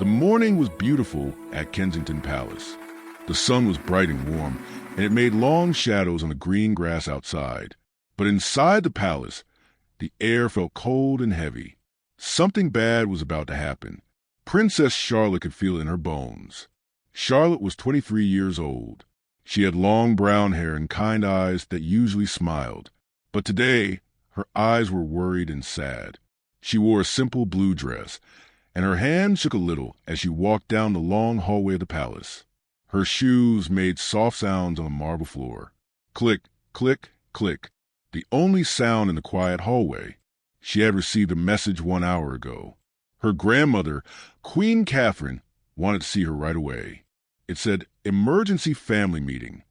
The morning was beautiful at Kensington Palace. The sun was bright and warm, and it made long shadows on the green grass outside. But inside the palace, the air felt cold and heavy. Something bad was about to happen. Princess Charlotte could feel it in her bones. Charlotte was 23 years old. She had long brown hair and kind eyes that usually smiled. But today, her eyes were worried and sad. She wore a simple blue dress, and her hand shook a little as she walked down the long hallway of the palace. Her shoes made soft sounds on the marble floor. Click, click, click, the only sound in the quiet hallway. She had received a message 1 hour ago. Her grandmother, Queen Catherine, wanted to see her right away. It said, "Emergency family meeting."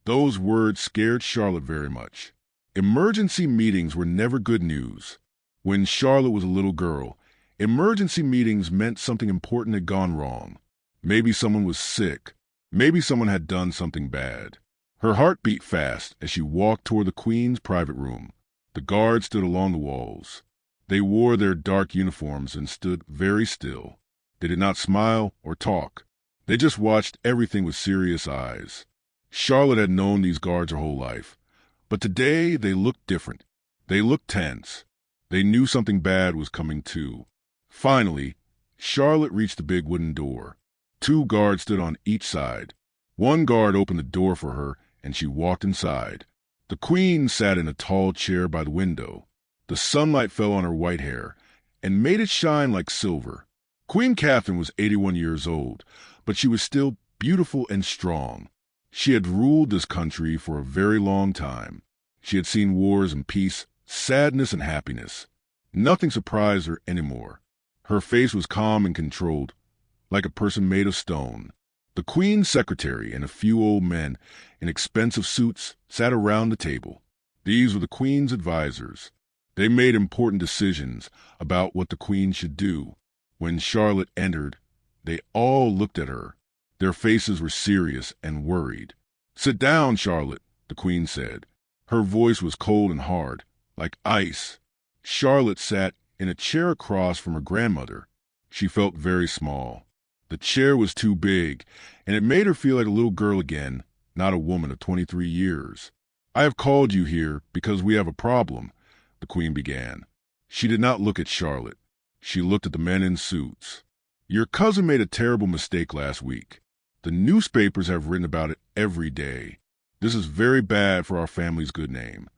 Those words scared Charlotte very much. Emergency meetings were never good news. When Charlotte was a little girl, emergency meetings meant something important had gone wrong. Maybe someone was sick. Maybe someone had done something bad. Her heart beat fast as she walked toward the Queen's private room. The guards stood along the walls. They wore their dark uniforms and stood very still. They did not smile or talk. They just watched everything with serious eyes. Charlotte had known these guards her whole life. But today they looked different. They looked tense. They knew something bad was coming too. Finally, Charlotte reached the big wooden door. 2 guards stood on each side. One guard opened the door for her, and she walked inside. The Queen sat in a tall chair by the window. The sunlight fell on her white hair and made it shine like silver. Queen Catherine was 81 years old, but she was still beautiful and strong. She had ruled this country for a very long time. She had seen wars and peace, sadness and happiness. Nothing surprised her anymore. Her face was calm and controlled, like a person made of stone. The Queen's secretary and a few old men in expensive suits sat around the table. These were the Queen's advisors. They made important decisions about what the Queen should do. When Charlotte entered, they all looked at her. Their faces were serious and worried. "Sit down, Charlotte," the Queen said. Her voice was cold and hard, like ice. Charlotte sat in a chair across from her grandmother. She felt very small. The chair was too big, and it made her feel like a little girl again, not a woman of 23 years. "I have called you here because we have a problem," the Queen began. She did not look at Charlotte. She looked at the men in suits. "Your cousin made a terrible mistake last week. The newspapers have written about it every day. This is very bad for our family's good name."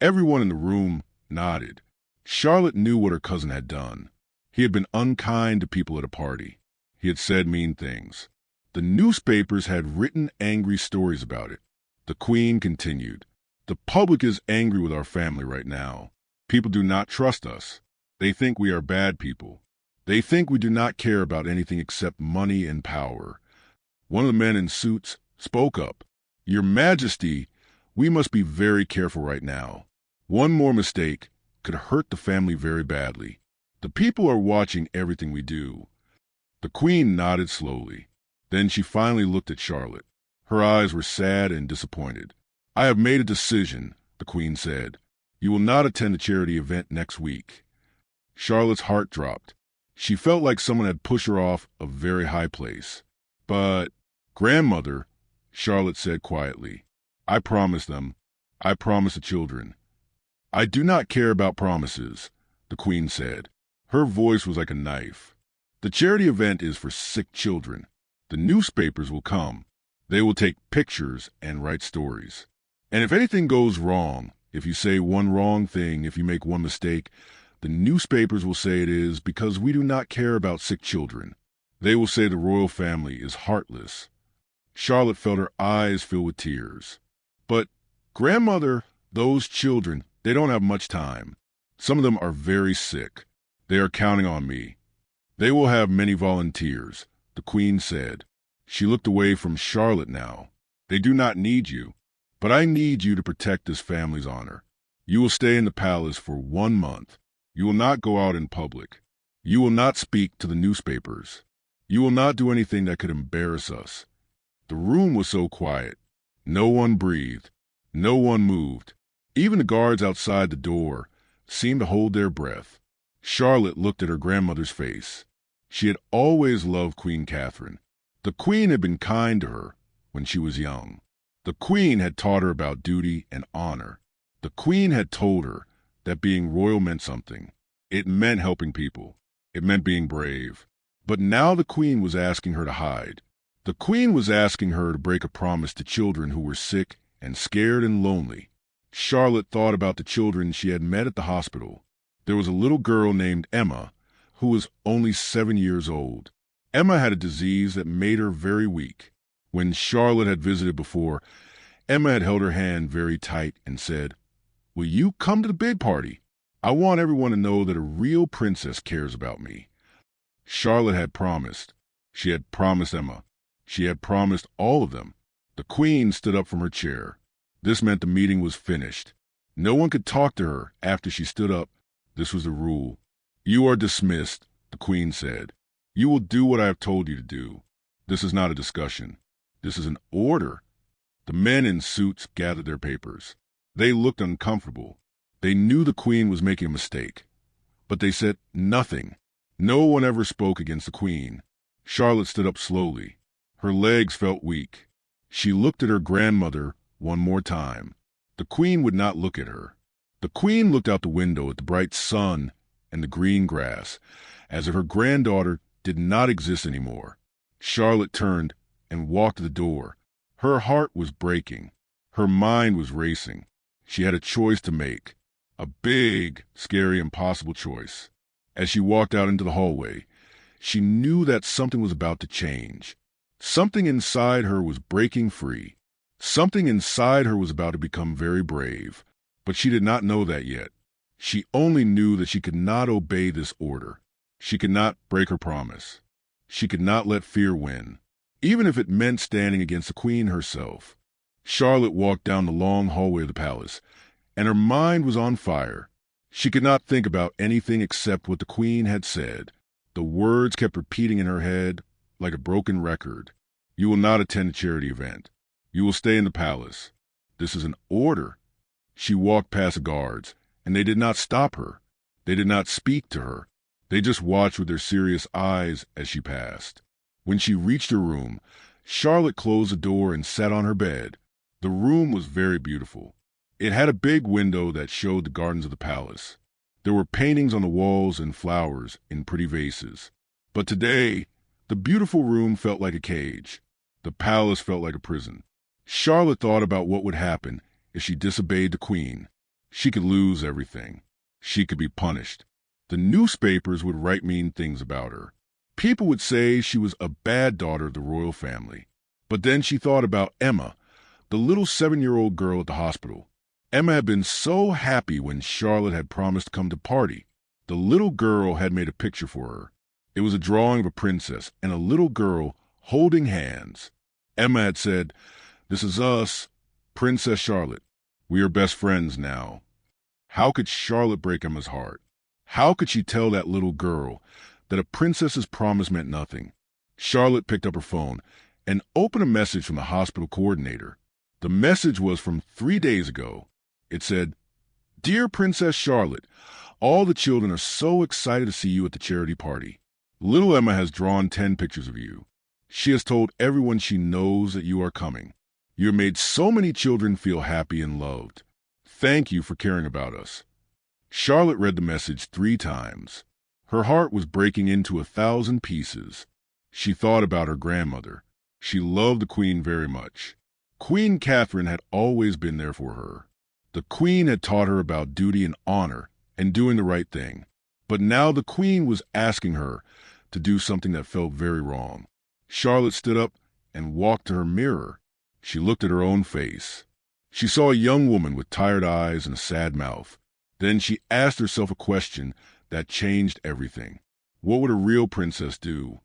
Everyone in the room nodded. Charlotte knew what her cousin had done. He had been unkind to people at a party. He had said mean things. The newspapers had written angry stories about it. The Queen continued, "The public is angry with our family right now. People do not trust us. They think we are bad people. They think we do not care about anything except money and power." One of the men in suits spoke up. "Your Majesty, we must be very careful right now. One more mistake could hurt the family very badly. The people are watching everything we do." The Queen nodded slowly. Then she finally looked at Charlotte. Her eyes were sad and disappointed. "I have made a decision," the Queen said. "You will not attend the charity event next week." Charlotte's heart dropped. She felt like someone had pushed her off a very high place. "But, Grandmother," Charlotte said quietly, "I promised them. I promised the children." "I do not care about promises," the Queen said. Her voice was like a knife. "The charity event is for sick children. The newspapers will come. They will take pictures and write stories. And if anything goes wrong, if you say one wrong thing, if you make one mistake, the newspapers will say it is because we do not care about sick children. They will say the royal family is heartless." Charlotte felt her eyes fill with tears. "But, Grandmother, those children, they don't have much time. Some of them are very sick. They are counting on me. They will have many volunteers," the Queen said. She looked away from Charlotte now. "They do not need you, but I need you to protect this family's honor. You will stay in the palace for 1 month. You will not go out in public. You will not speak to the newspapers. You will not do anything that could embarrass us." The room was so quiet. No one breathed. No one moved. Even the guards outside the door seemed to hold their breath. Charlotte looked at her grandmother's face. She had always loved Queen Catherine. The Queen had been kind to her when she was young. The Queen had taught her about duty and honor. The Queen had told her that being royal meant something. It meant helping people. It meant being brave. But now the Queen was asking her to hide. The Queen was asking her to break a promise to children who were sick and scared and lonely. Charlotte thought about the children she had met at the hospital. There was a little girl named Emma who was only 7 years old. Emma had a disease that made her very weak. When Charlotte had visited before, Emma had held her hand very tight and said, "Will you come to the big party? I want everyone to know that a real princess cares about me." Charlotte had promised. She had promised Emma. She had promised all of them. The Queen stood up from her chair. This meant the meeting was finished. No one could talk to her after she stood up. This was the rule. "You are dismissed," the Queen said. "You will do what I have told you to do. This is not a discussion. This is an order." The men in suits gathered their papers. They looked uncomfortable. They knew the Queen was making a mistake. But they said nothing. No one ever spoke against the Queen. Charlotte stood up slowly. Her legs felt weak. She looked at her grandmother one more time. The Queen would not look at her. The Queen looked out the window at the bright sun and the green grass, as if her granddaughter did not exist anymore. Charlotte turned and walked to the door. Her heart was breaking. Her mind was racing. She had a choice to make. A big, scary, impossible choice. As she walked out into the hallway, she knew that something was about to change. Something inside her was breaking free. Something inside her was about to become very brave. But she did not know that yet. She only knew that she could not obey this order. She could not break her promise. She could not let fear win, even if it meant standing against the Queen herself. Charlotte walked down the long hallway of the palace, and her mind was on fire. She could not think about anything except what the Queen had said. The words kept repeating in her head like a broken record. "You will not attend a charity event. You will stay in the palace. This is an order." She walked past the guards, and they did not stop her. They did not speak to her. They just watched with their serious eyes as she passed. When she reached her room, Charlotte closed the door and sat on her bed. The room was very beautiful. It had a big window that showed the gardens of the palace. There were paintings on the walls and flowers in pretty vases. But today, the beautiful room felt like a cage. The palace felt like a prison. Charlotte thought about what would happen if she disobeyed the Queen. She could lose everything. She could be punished. The newspapers would write mean things about her. People would say she was a bad daughter of the royal family. But then she thought about Emma, the little 7-year-old girl at the hospital. Emma had been so happy when Charlotte had promised to come to party. The little girl had made a picture for her. It was a drawing of a princess and a little girl holding hands. Emma had said, "This is us, Princess Charlotte. We are best friends now." How could Charlotte break Emma's heart? How could she tell that little girl that a princess's promise meant nothing? Charlotte picked up her phone and opened a message from the hospital coordinator. The message was from 3 days ago. It said, "Dear Princess Charlotte, all the children are so excited to see you at the charity party. Little Emma has drawn 10 pictures of you. She has told everyone she knows that you are coming. You have made so many children feel happy and loved. Thank you for caring about us." Charlotte read the message 3 times. Her heart was breaking into 1,000 pieces. She thought about her grandmother. She loved the Queen very much. Queen Catherine had always been there for her. The Queen had taught her about duty and honor and doing the right thing. But now the Queen was asking her to do something that felt very wrong. Charlotte stood up and walked to her mirror. She looked at her own face. She saw a young woman with tired eyes and a sad mouth. Then she asked herself a question that changed everything. What would a real princess do?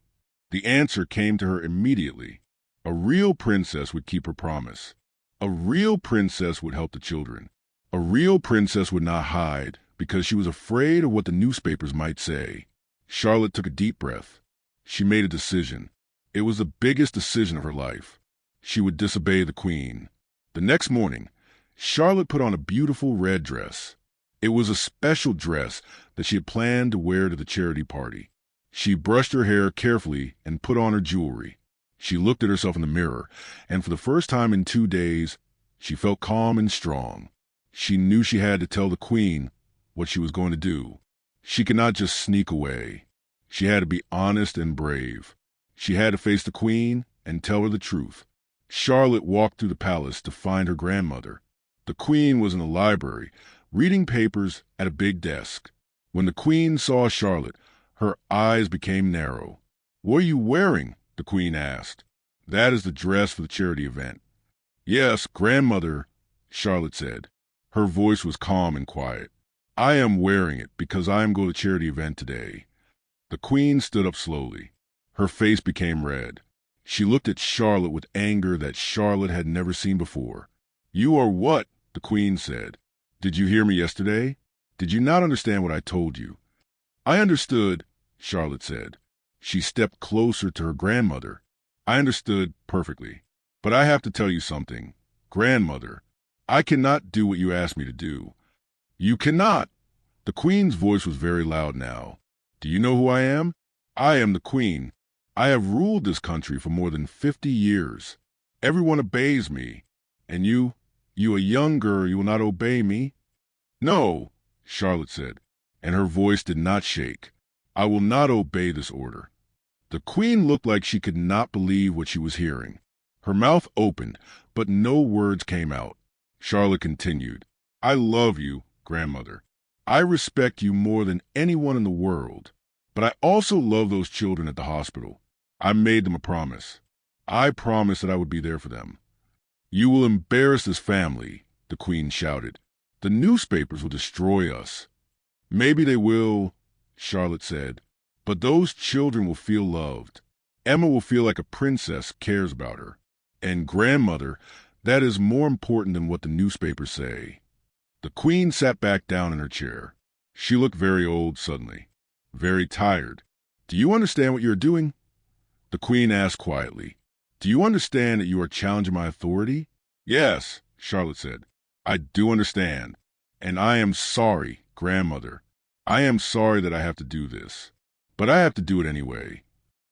The answer came to her immediately. A real princess would keep her promise. A real princess would help the children. A real princess would not hide because she was afraid of what the newspapers might say. Charlotte took a deep breath. She made a decision. It was the biggest decision of her life. She would disobey the Queen. The next morning, Charlotte put on a beautiful red dress. It was a special dress that she had planned to wear to the charity party. She brushed her hair carefully and put on her jewelry. She looked at herself in the mirror, and for the first time in 2 days, she felt calm and strong. She knew she had to tell the queen what she was going to do. She could not just sneak away. She had to be honest and brave. She had to face the queen and tell her the truth. Charlotte walked through the palace to find her grandmother. The queen was in the library, reading papers at a big desk. When the queen saw Charlotte, her eyes became narrow. "What are you wearing?" the queen asked. "That is the dress for the charity event." "Yes, grandmother," Charlotte said. Her voice was calm and quiet. "I am wearing it because I am going to the charity event today." The queen stood up slowly. Her face became red. She looked at Charlotte with anger that Charlotte had never seen before. "You are what?" the queen said. "Did you hear me yesterday? Did you not understand what I told you?" "I understood," Charlotte said. She stepped closer to her grandmother. "I understood perfectly. But I have to tell you something. Grandmother, I cannot do what you asked me to do." "You cannot!" The queen's voice was very loud now. "Do you know who I am? I am the queen. I have ruled this country for more than 50 years. Everyone obeys me. And you a young girl, you will not obey me?" "No," Charlotte said, and her voice did not shake. "I will not obey this order." The queen looked like she could not believe what she was hearing. Her mouth opened, but no words came out. Charlotte continued, "I love you, grandmother. I respect you more than anyone in the world. But I also love those children at the hospital. I made them a promise. I promised that I would be there for them." "You will embarrass this family," the queen shouted. "The newspapers will destroy us." "Maybe they will," Charlotte said, "but those children will feel loved. Emma will feel like a princess cares about her. And grandmother, that is more important than what the newspapers say." The queen sat back down in her chair. She looked very old suddenly, very tired. "Do you understand what you are doing?" The queen asked quietly. "Do you understand that you are challenging my authority?" "Yes," Charlotte said. "I do understand. And I am sorry, grandmother. I am sorry that I have to do this. But I have to do it anyway."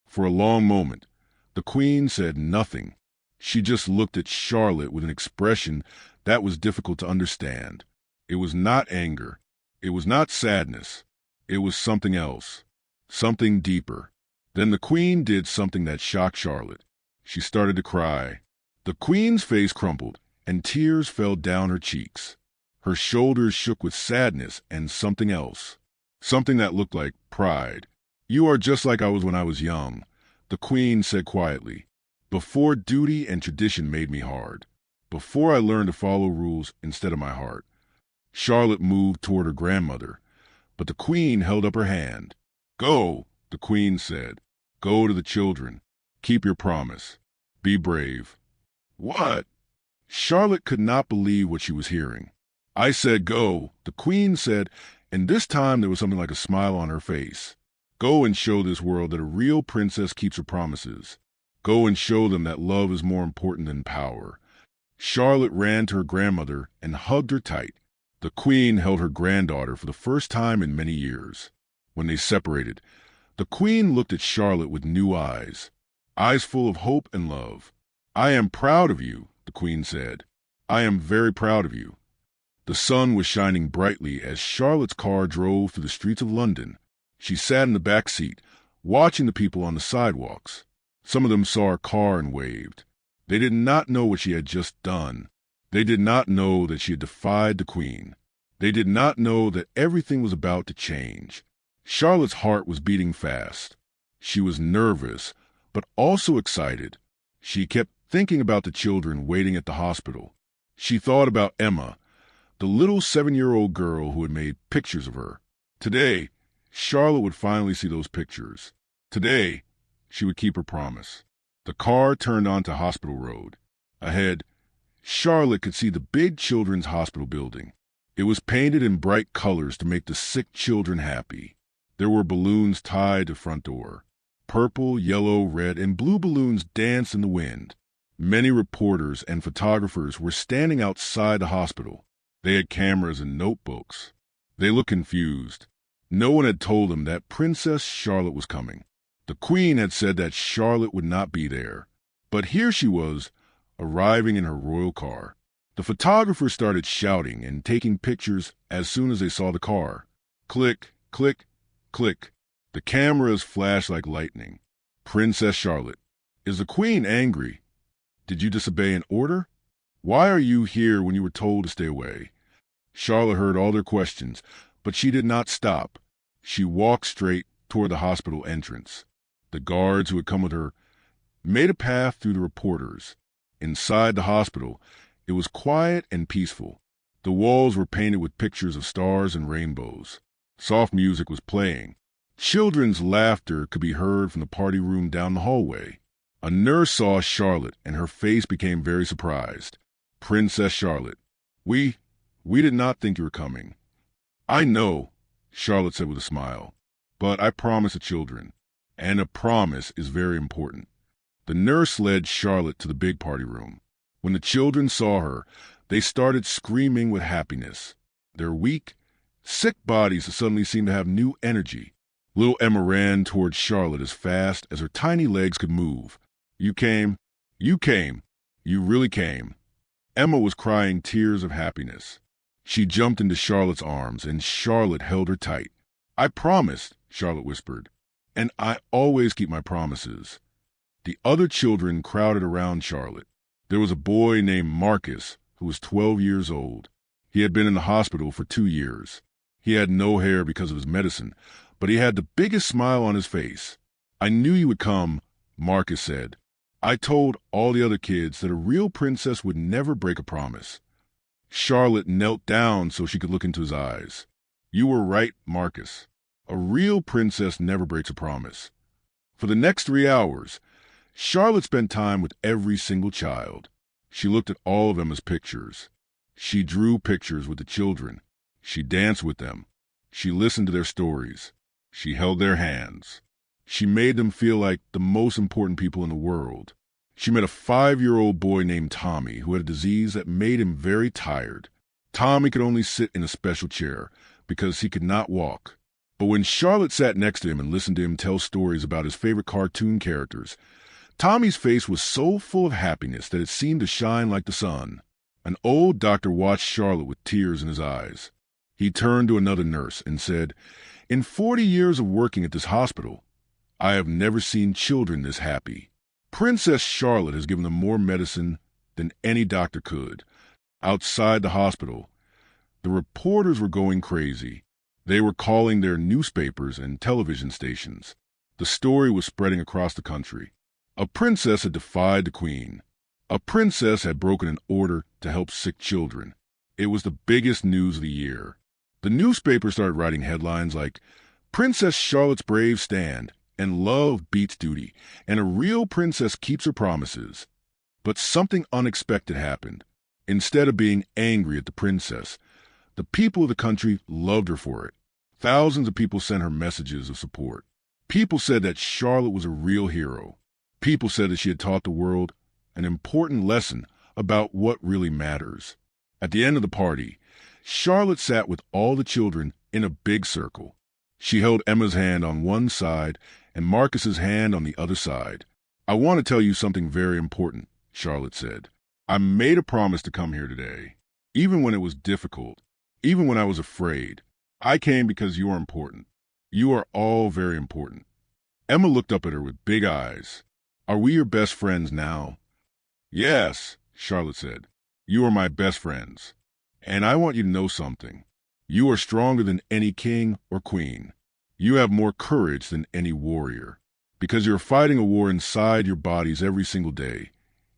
For a long moment, the queen said nothing. She just looked at Charlotte with an expression that was difficult to understand. It was not anger. It was not sadness. It was something else. Something deeper. Then the queen did something that shocked Charlotte. She started to cry. The queen's face crumpled, and tears fell down her cheeks. Her shoulders shook with sadness and something else. Something that looked like pride. "You are just like I was when I was young," the queen said quietly. "Before duty and tradition made me hard. Before I learned to follow rules instead of my heart." Charlotte moved toward her grandmother, but the queen held up her hand. "Go," the queen said. "Go to the children. Keep your promise. Be brave." "What?" Charlotte could not believe what she was hearing. "I said go," the queen said, and this time there was something like a smile on her face. "Go and show this world that a real princess keeps her promises. Go and show them that love is more important than power." Charlotte ran to her grandmother and hugged her tight. The queen held her granddaughter for the first time in many years. When they separated, the queen looked at Charlotte with new eyes full of hope and love. "I am proud of you," the queen said. "I am very proud of you." The sun was shining brightly as Charlotte's car drove through the streets of London. She sat in the back seat, watching the people on the sidewalks. Some of them saw her car and waved. They did not know what she had just done. They did not know that she had defied the queen. They did not know that everything was about to change. Charlotte's heart was beating fast. She was nervous, but also excited. She kept thinking about the children waiting at the hospital. She thought about Emma, the little 7-year-old girl who had made pictures of her. Today, Charlotte would finally see those pictures. Today, she would keep her promise. The car turned onto Hospital Road. Ahead, Charlotte could see the big children's hospital building. It was painted in bright colors to make the sick children happy. There were balloons tied to the front door. Purple, yellow, red, and blue balloons danced in the wind. Many reporters and photographers were standing outside the hospital. They had cameras and notebooks. They looked confused. No one had told him that Princess Charlotte was coming. The Queen had said that Charlotte would not be there. But here she was, arriving in her royal car. The photographers started shouting and taking pictures as soon as they saw the car. Click, click, click. The cameras flashed like lightning. Princess Charlotte. Is the Queen angry? Did you disobey an order? Why are you here when you were told to stay away? Charlotte heard all their questions, but she did not stop. She walked straight toward the hospital entrance. The guards who had come with her made a path through the reporters. Inside the hospital, it was quiet and peaceful. The walls were painted with pictures of stars and rainbows. Soft music was playing. Children's laughter could be heard from the party room down the hallway. A nurse saw Charlotte, and her face became very surprised. Princess Charlotte, we did not think you were coming. I know, Charlotte said with a smile, but I promised the children, and a promise is very important. The nurse led Charlotte to the big party room. When the children saw her, they started screaming with happiness. Their weak, sick bodies suddenly seemed to have new energy. Little Emma ran toward Charlotte as fast as her tiny legs could move. You came. You came. You really came. Emma was crying tears of happiness. She jumped into Charlotte's arms, and Charlotte held her tight. I promised, Charlotte whispered, and I always keep my promises. The other children crowded around Charlotte. There was a boy named Marcus who was 12 years old. He had been in the hospital for 2 years. He had no hair because of his medicine, but he had the biggest smile on his face. I knew you would come, Marcus said. I told all the other kids that a real princess would never break a promise. Charlotte knelt down so she could look into his eyes. You were right, Marcus. A real princess never breaks a promise. For the next 3 hours, Charlotte spent time with every single child. She looked at all of Emma's pictures. She drew pictures with the children. She danced with them. She listened to their stories. She held their hands. She made them feel like the most important people in the world. She met a 5-year-old boy named Tommy who had a disease that made him very tired. Tommy could only sit in a special chair because he could not walk. But when Charlotte sat next to him and listened to him tell stories about his favorite cartoon characters, Tommy's face was so full of happiness that it seemed to shine like the sun. An old doctor watched Charlotte with tears in his eyes. He turned to another nurse and said, In 40 years of working at this hospital, I have never seen children this happy. Princess Charlotte has given them more medicine than any doctor could. Outside the hospital, the reporters were going crazy. They were calling their newspapers and television stations. The story was spreading across the country. A princess had defied the queen. A princess had broken an order to help sick children. It was the biggest news of the year. The newspapers started writing headlines like, Princess Charlotte's brave stand, and love beats duty, and a real princess keeps her promises. But something unexpected happened. Instead of being angry at the princess, the people of the country loved her for it. Thousands of people sent her messages of support. People said that Charlotte was a real hero. People said that she had taught the world an important lesson about what really matters. At the end of the party, Charlotte sat with all the children in a big circle. She held Emma's hand on one side and Marcus's hand on the other side. I want to tell you something very important, Charlotte said. I made a promise to come here today. Even when it was difficult, even when I was afraid, I came because you are important. You are all very important. Emma looked up at her with big eyes. Are we your best friends now? Yes, Charlotte said. You are my best friends. And I want you to know something. You are stronger than any king or queen. You have more courage than any warrior, because you're fighting a war inside your bodies every single day,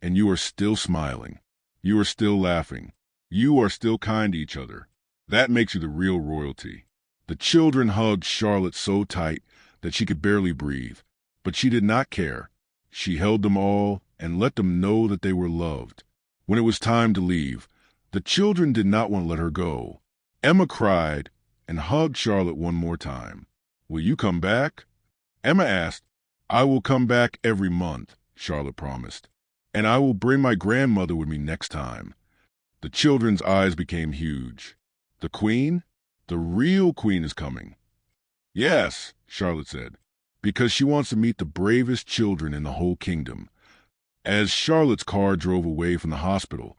and you are still smiling. You are still laughing. You are still kind to each other. That makes you the real royalty. The children hugged Charlotte so tight that she could barely breathe, but she did not care. She held them all and let them know that they were loved. When it was time to leave, the children did not want to let her go. Emma cried and hugged Charlotte one more time. Will you come back? Emma asked. I will come back every month, Charlotte promised, and I will bring my grandmother with me next time. The children's eyes became huge. The queen? The real queen is coming. Yes, Charlotte said, because she wants to meet the bravest children in the whole kingdom. As Charlotte's car drove away from the hospital,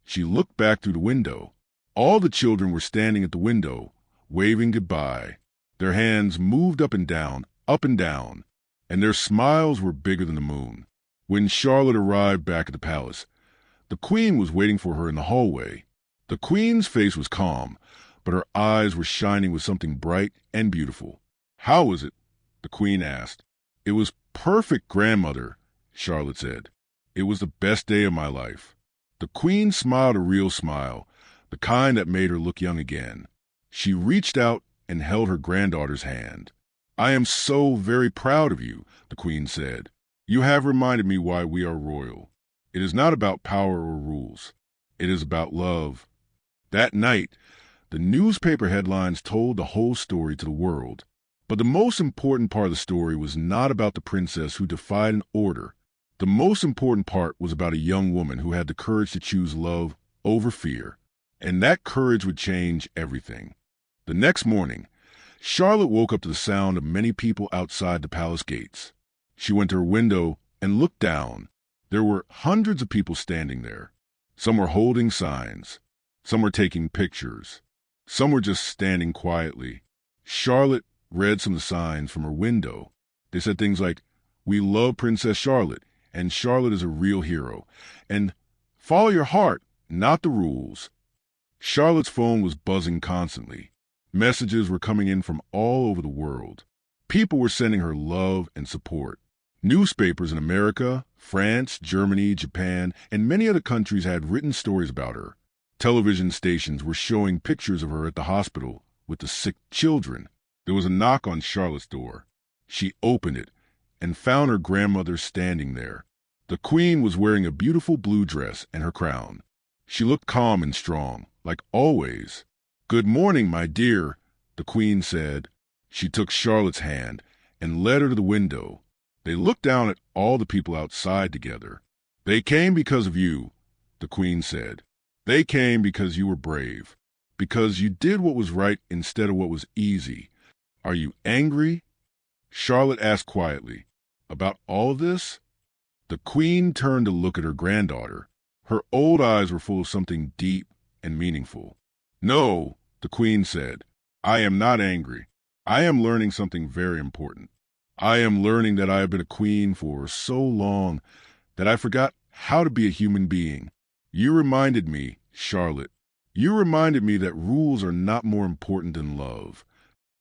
she looked back through the window. All the children were standing at the window, waving goodbye. Their hands moved up and down, and their smiles were bigger than the moon. When Charlotte arrived back at the palace, the queen was waiting for her in the hallway. The queen's face was calm, but her eyes were shining with something bright and beautiful. "How was it?" the queen asked. "It was perfect, grandmother," Charlotte said. "It was the best day of my life." The queen smiled a real smile, the kind that made her look young again. She reached out and held her granddaughter's hand. "I am so very proud of you," the queen said. "You have reminded me why we are royal. It is not about power or rules. It is about love." That night, the newspaper headlines told the whole story to the world. But the most important part of the story was not about the princess who defied an order. The most important part was about a young woman who had the courage to choose love over fear. And that courage would change everything. The next morning, Charlotte woke up to the sound of many people outside the palace gates. She went to her window and looked down. There were hundreds of people standing there. Some were holding signs. Some were taking pictures. Some were just standing quietly. Charlotte read some of the signs from her window. They said things like, "We love Princess Charlotte, and Charlotte is a real hero," and "Follow your heart, not the rules." Charlotte's phone was buzzing constantly. Messages were coming in from all over the world. People were sending her love and support. Newspapers in America, France, Germany, Japan, and many other countries had written stories about her. Television stations were showing pictures of her at the hospital with the sick children. There was a knock on Charlotte's door. She opened it and found her grandmother standing there. The queen was wearing a beautiful blue dress and her crown. She looked calm and strong, like always. "Good morning, my dear," the queen said. She took Charlotte's hand and led her to the window. They looked down at all the people outside together. "They came because of you," the queen said. "They came because you were brave, because you did what was right instead of what was easy. Are you angry?" Charlotte asked quietly. "About all of this?" The queen turned to look at her granddaughter. Her old eyes were full of something deep and meaningful. "No," the queen said. "I am not angry. I am learning something very important. I am learning that I have been a queen for so long that I forgot how to be a human being. You reminded me, Charlotte. You reminded me that rules are not more important than love."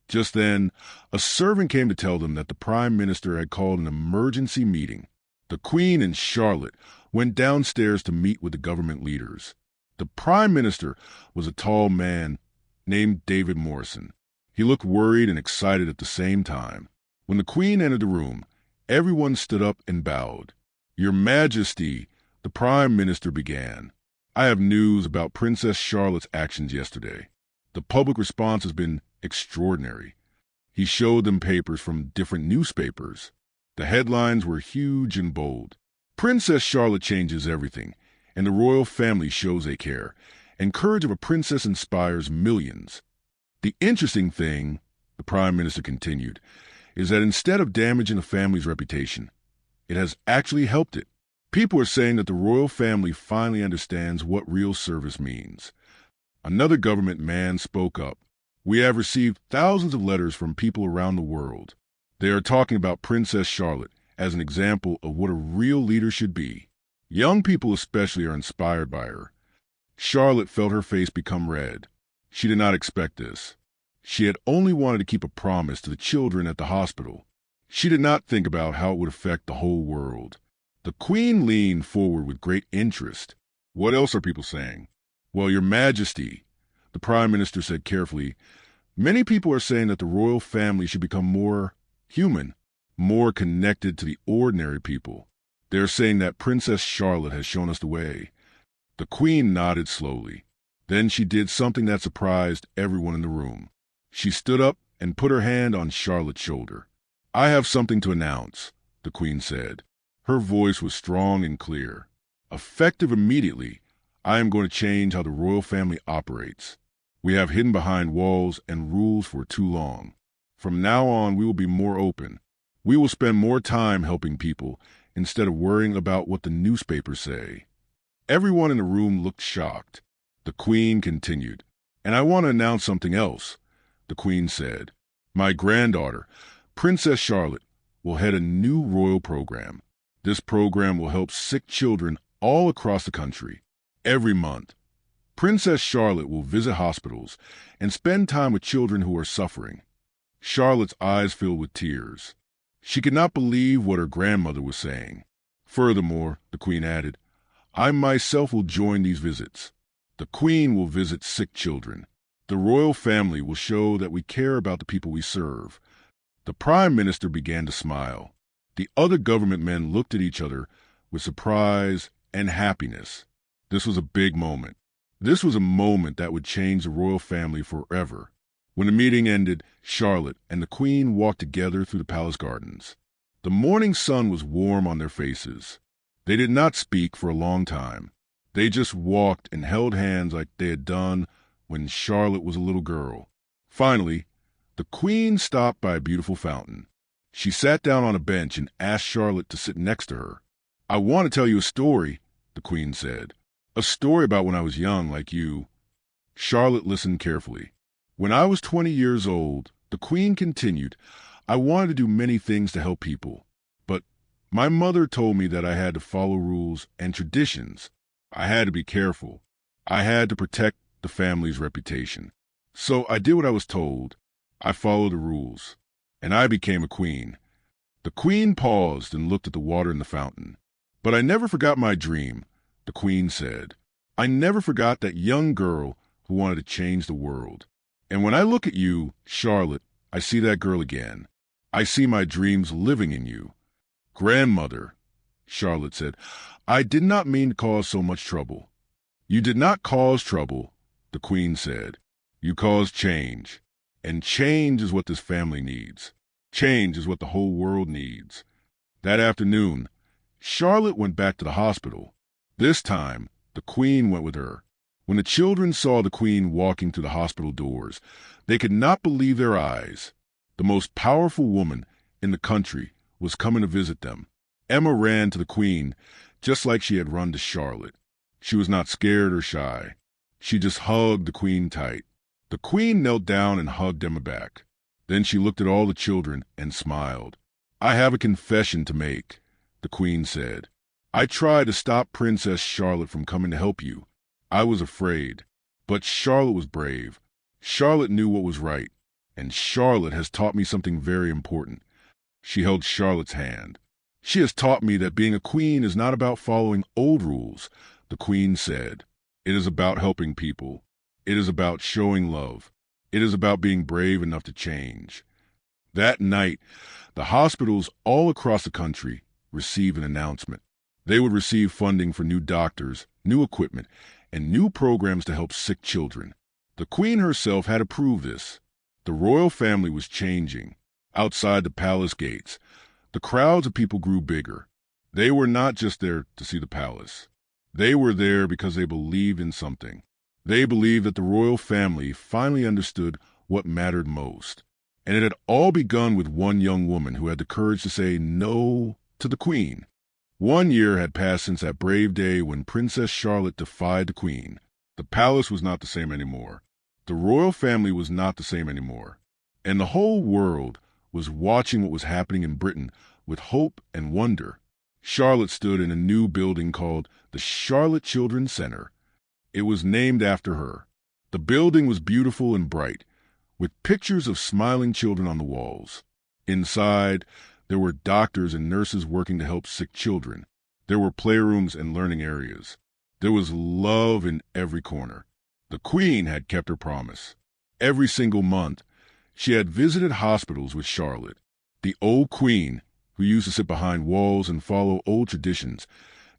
Just then, a servant came to tell them that the Prime Minister had called an emergency meeting. The Queen and Charlotte went downstairs to meet with the government leaders. The Prime Minister was a tall man named David Morrison. He looked worried and excited at the same time. When the Queen entered the room, everyone stood up and bowed. "Your Majesty," the Prime Minister began, "I have news about Princess Charlotte's actions yesterday. The public response has been extraordinary." He showed them papers from different newspapers. The headlines were huge and bold. "Princess Charlotte changes everything, and the royal family shows they care, and courage of a princess inspires millions." "The interesting thing," the Prime Minister continued, "is that instead of damaging the family's reputation, it has actually helped it. People are saying that the royal family finally understands what real service means." Another government man spoke up. "We have received thousands of letters from people around the world. They are talking about Princess Charlotte as an example of what a real leader should be. Young people especially are inspired by her." Charlotte felt her face become red. She did not expect this. She had only wanted to keep a promise to the children at the hospital. She did not think about how it would affect the whole world. The Queen leaned forward with great interest. "What else are people saying?" "Well, Your Majesty," the Prime Minister said carefully, "many people are saying that the royal family should become more human, more connected to the ordinary people. They are saying that Princess Charlotte has shown us the way." The Queen nodded slowly. Then she did something that surprised everyone in the room. She stood up and put her hand on Charlotte's shoulder. "I have something to announce," the Queen said. Her voice was strong and clear. "Effective immediately, I am going to change how the royal family operates. We have hidden behind walls and rules for too long. From now on, we will be more open. We will spend more time helping people instead of worrying about what the newspapers say." Everyone in the room looked shocked. The Queen continued, "And I want to announce something else," the Queen said. "My granddaughter, Princess Charlotte, will head a new royal program. This program will help sick children all across the country. Every month, Princess Charlotte will visit hospitals and spend time with children who are suffering." Charlotte's eyes filled with tears. She could not believe what her grandmother was saying. "Furthermore," the Queen added, "I myself will join these visits. The Queen will visit sick children. The royal family will show that we care about the people we serve." The Prime Minister began to smile. The other government men looked at each other with surprise and happiness. This was a big moment. This was a moment that would change the royal family forever. When the meeting ended, Charlotte and the Queen walked together through the palace gardens. The morning sun was warm on their faces. They did not speak for a long time. They just walked and held hands like they had done when Charlotte was a little girl. Finally, the Queen stopped by a beautiful fountain. She sat down on a bench and asked Charlotte to sit next to her. "I want to tell you a story," the Queen said. "A story about when I was young, like you." Charlotte listened carefully. "When I was 20 years old," the Queen continued, "I wanted to do many things to help people. But my mother told me that I had to follow rules and traditions. I had to be careful. I had to protect the family's reputation. So I did what I was told. I followed the rules. And I became a queen." The Queen paused and looked at the water in the fountain. "But I never forgot my dream," the Queen said. "I never forgot that young girl who wanted to change the world. And when I look at you, Charlotte, I see that girl again. I see my dreams living in you." "Grandmother," Charlotte said, "I did not mean to cause so much trouble." "You did not cause trouble," the Queen said. "You caused change. And change is what this family needs. Change is what the whole world needs." That afternoon, Charlotte went back to the hospital. This time, the Queen went with her. When the children saw the Queen walking through the hospital doors, they could not believe their eyes. The most powerful woman in the country was coming to visit them. Emma ran to the Queen just like she had run to Charlotte. She was not scared or shy. She just hugged the Queen tight. The Queen knelt down and hugged Emma back. Then she looked at all the children and smiled. "I have a confession to make," the Queen said. "I tried to stop Princess Charlotte from coming to help you. I was afraid. But Charlotte was brave. Charlotte knew what was right. And Charlotte has taught me something very important." She held Charlotte's hand. "She has taught me that being a queen is not about following old rules," the Queen said. "It is about helping people. It is about showing love. It is about being brave enough to change." That night, the hospitals all across the country received an announcement. They would receive funding for new doctors, new equipment, and new programs to help sick children. The Queen herself had approved this. The royal family was changing. Outside the palace gates, the crowds of people grew bigger. They were not just there to see the palace. They were there because they believed in something. They believed that the royal family finally understood what mattered most. And it had all begun with one young woman who had the courage to say no to the Queen. 1 year had passed since that brave day when Princess Charlotte defied the Queen. The palace was not the same anymore. The royal family was not the same anymore. And the whole world was watching what was happening in Britain with hope and wonder. Charlotte stood in a new building called the Charlotte Children's Center. It was named after her. The building was beautiful and bright, with pictures of smiling children on the walls. Inside, there were doctors and nurses working to help sick children. There were playrooms and learning areas. There was love in every corner. The Queen had kept her promise. Every single month, she had visited hospitals with Charlotte. The old Queen, who used to sit behind walls and follow old traditions,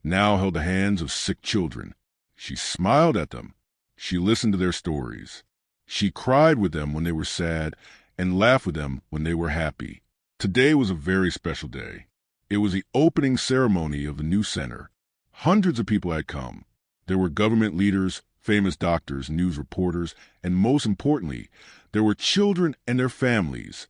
now held the hands of sick children. She smiled at them. She listened to their stories. She cried with them when they were sad and laughed with them when they were happy. Today was a very special day. It was the opening ceremony of the new center. Hundreds of people had come. There were government leaders, famous doctors, news reporters, and most importantly, there were children and their families.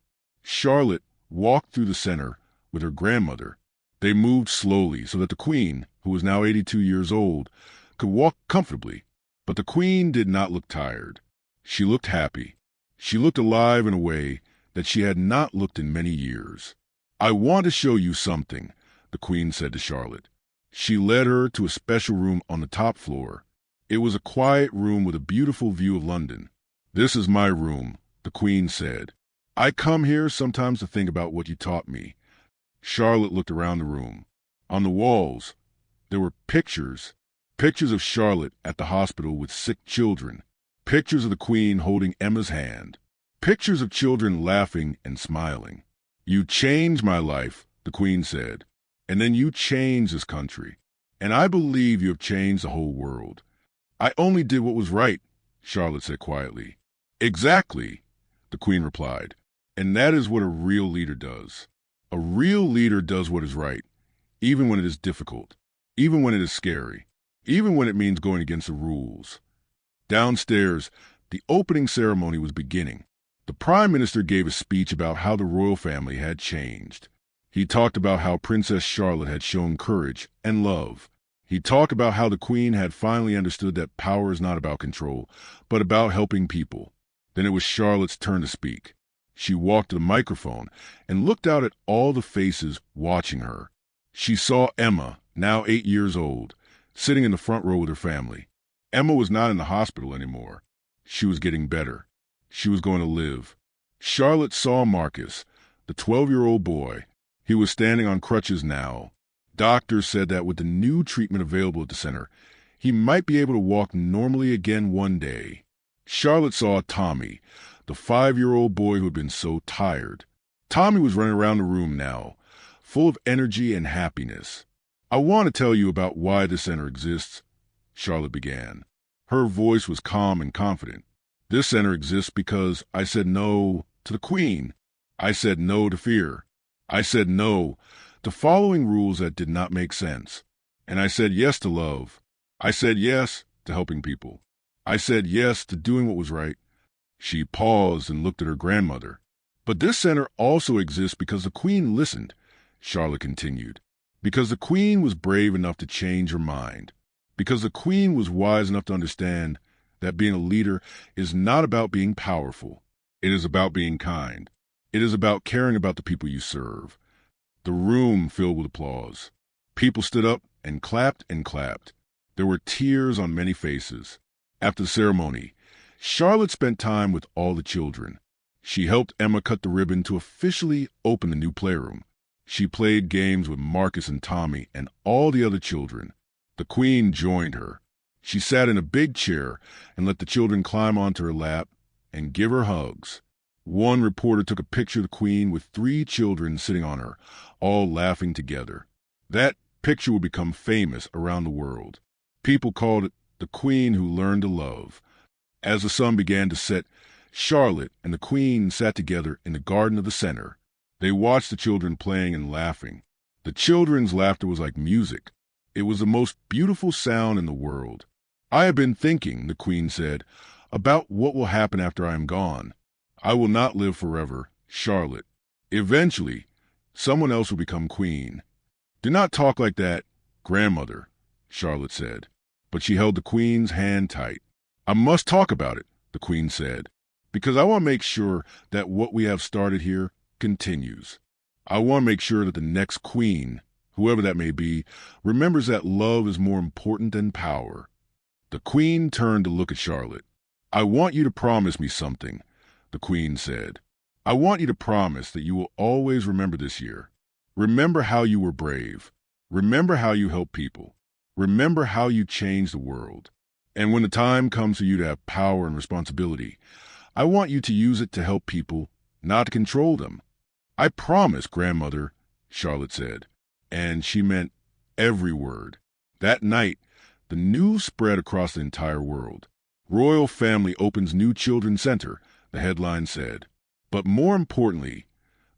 Charlotte walked through the center with her grandmother. They moved slowly so that the queen, who was now 82 years old, could walk comfortably. But the queen did not look tired. She looked happy. She looked alive in a way that she had not looked in many years. "I want to show you something," the queen said to Charlotte. She led her to a special room on the top floor. It was a quiet room with a beautiful view of London. "This is my room," the queen said. "I come here sometimes to think about what you taught me." Charlotte looked around the room. On the walls, there were pictures of Charlotte at the hospital with sick children, pictures of the queen holding Emma's hand, pictures of children laughing and smiling. "You changed my life," the queen said, "and then you changed this country. And I believe you have changed the whole world." "I only did what was right," Charlotte said quietly. "Exactly," the queen replied. "And that is what a real leader does. A real leader does what is right, even when it is difficult, even when it is scary, even when it means going against the rules." Downstairs, the opening ceremony was beginning. The Prime Minister gave a speech about how the royal family had changed. He talked about how Princess Charlotte had shown courage and love. He talked about how the Queen had finally understood that power is not about control, but about helping people. Then it was Charlotte's turn to speak. She walked to the microphone and looked out at all the faces watching her. She saw Emma, now 8 years old, sitting in the front row with her family. Emma was not in the hospital anymore. She was getting better. She was going to live. Charlotte saw Marcus, the 12-year-old boy. He was standing on crutches now. Doctors said that with the new treatment available at the center, he might be able to walk normally again one day. Charlotte saw Tommy, the 5-year-old boy who had been so tired. Tommy was running around the room now, full of energy and happiness. "I want to tell you about why this center exists," Charlotte began. Her voice was calm and confident. "This center exists because I said no to the Queen. I said no to fear. I said no to following rules that did not make sense. And I said yes to love. I said yes to helping people. I said yes to doing what was right." She paused and looked at her grandmother. "But this center also exists because the Queen listened," Charlotte continued. "Because the Queen was brave enough to change her mind. Because the Queen was wise enough to understand that being a leader is not about being powerful. It is about being kind. It is about caring about the people you serve." The room filled with applause. People stood up and clapped and clapped. There were tears on many faces. After the ceremony, Charlotte spent time with all the children. She helped Emma cut the ribbon to officially open the new playroom. She played games with Marcus and Tommy and all the other children. The Queen joined her. She sat in a big chair and let the children climb onto her lap and give her hugs. One reporter took a picture of the Queen with 3 children sitting on her, all laughing together. That picture would become famous around the world. People called it the Queen who learned to love. As the sun began to set, Charlotte and the Queen sat together in the garden of the center. They watched the children playing and laughing. The children's laughter was like music. It was the most beautiful sound in the world. "I have been thinking," the Queen said, "about what will happen after I am gone. I will not live forever, Charlotte. Eventually, someone else will become Queen." "Do not talk like that, grandmother," Charlotte said. But she held the Queen's hand tight. "I must talk about it," the Queen said, "because I want to make sure that what we have started here continues. I want to make sure that the next Queen, whoever that may be, remembers that love is more important than power." The Queen turned to look at Charlotte. "I want you to promise me something," the Queen said. "I want you to promise that you will always remember this year. Remember how you were brave. Remember how you helped people. Remember how you changed the world. And when the time comes for you to have power and responsibility, I want you to use it to help people, not to control them." "I promise, grandmother," Charlotte said. And she meant every word. That night, the news spread across the entire world. "Royal family opens new children's center," the headline said. But more importantly,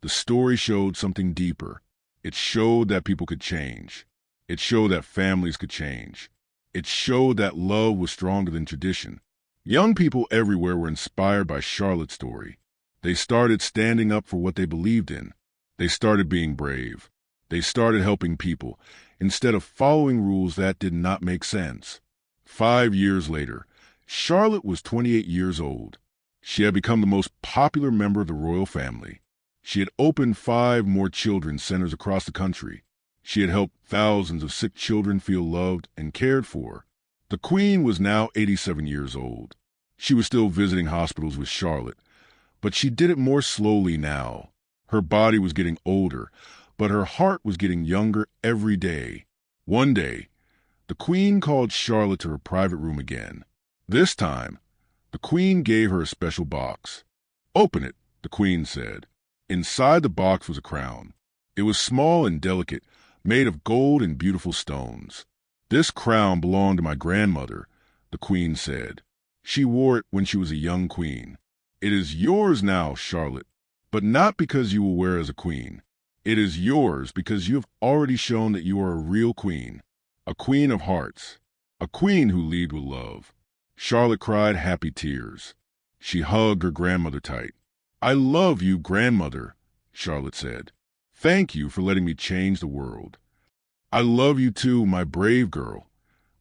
the story showed something deeper. It showed that people could change. It showed that families could change. It showed that love was stronger than tradition. Young people everywhere were inspired by Charlotte's story. They started standing up for what they believed in. They started being brave. They started helping people instead of following rules that did not make sense. 5 years later, Charlotte was 28 years old. She had become the most popular member of the royal family. She had opened 5 more children's centers across the country. She had helped thousands of sick children feel loved and cared for. The Queen was now 87 years old. She was still visiting hospitals with Charlotte, but she did it more slowly now. Her body was getting older, but her heart was getting younger every day. One day, the Queen called Charlotte to her private room again. This time, the Queen gave her a special box. "Open it," the Queen said. Inside the box was a crown. It was small and delicate, made of gold and beautiful stones. "This crown belonged to my grandmother," the Queen said. "She wore it when she was a young queen. It is yours now, Charlotte, but not because you will wear it as a queen. It is yours because you have already shown that you are a real queen, a queen of hearts, a queen who lead with love." Charlotte cried happy tears. She hugged her grandmother tight. "I love you, grandmother," Charlotte said. "Thank you for letting me change the world." "I love you too, my brave girl,"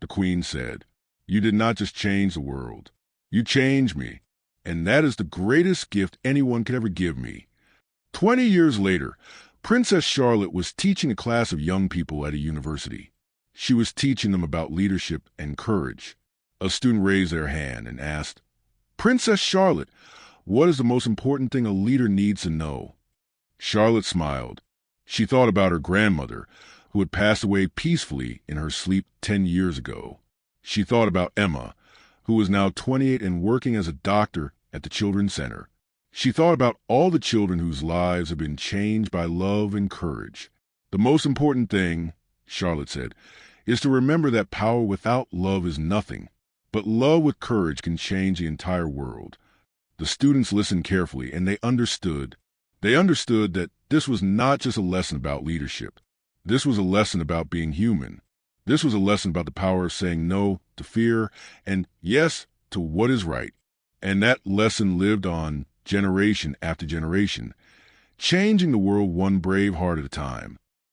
the Queen said. "You did not just change the world. You changed me, and that is the greatest gift anyone could ever give me." 20 years later, Princess Charlotte was teaching a class of young people at a university. She was teaching them about leadership and courage. A student raised their hand and asked, "Princess Charlotte, what is the most important thing a leader needs to know?" Charlotte smiled. She thought about her grandmother, who had passed away peacefully in her sleep 10 years ago. She thought about Emma, who was now 28 and working as a doctor at the Children's Center. She thought about all the children whose lives have been changed by love and courage. "The most important thing," Charlotte said, "is to remember that power without love is nothing, but love with courage can change the entire world." The students listened carefully, and they understood. They understood that this was not just a lesson about leadership. This was a lesson about being human. This was a lesson about the power of saying no to fear and yes to what is right. And that lesson lived on generation after generation, changing the world one brave heart at a time.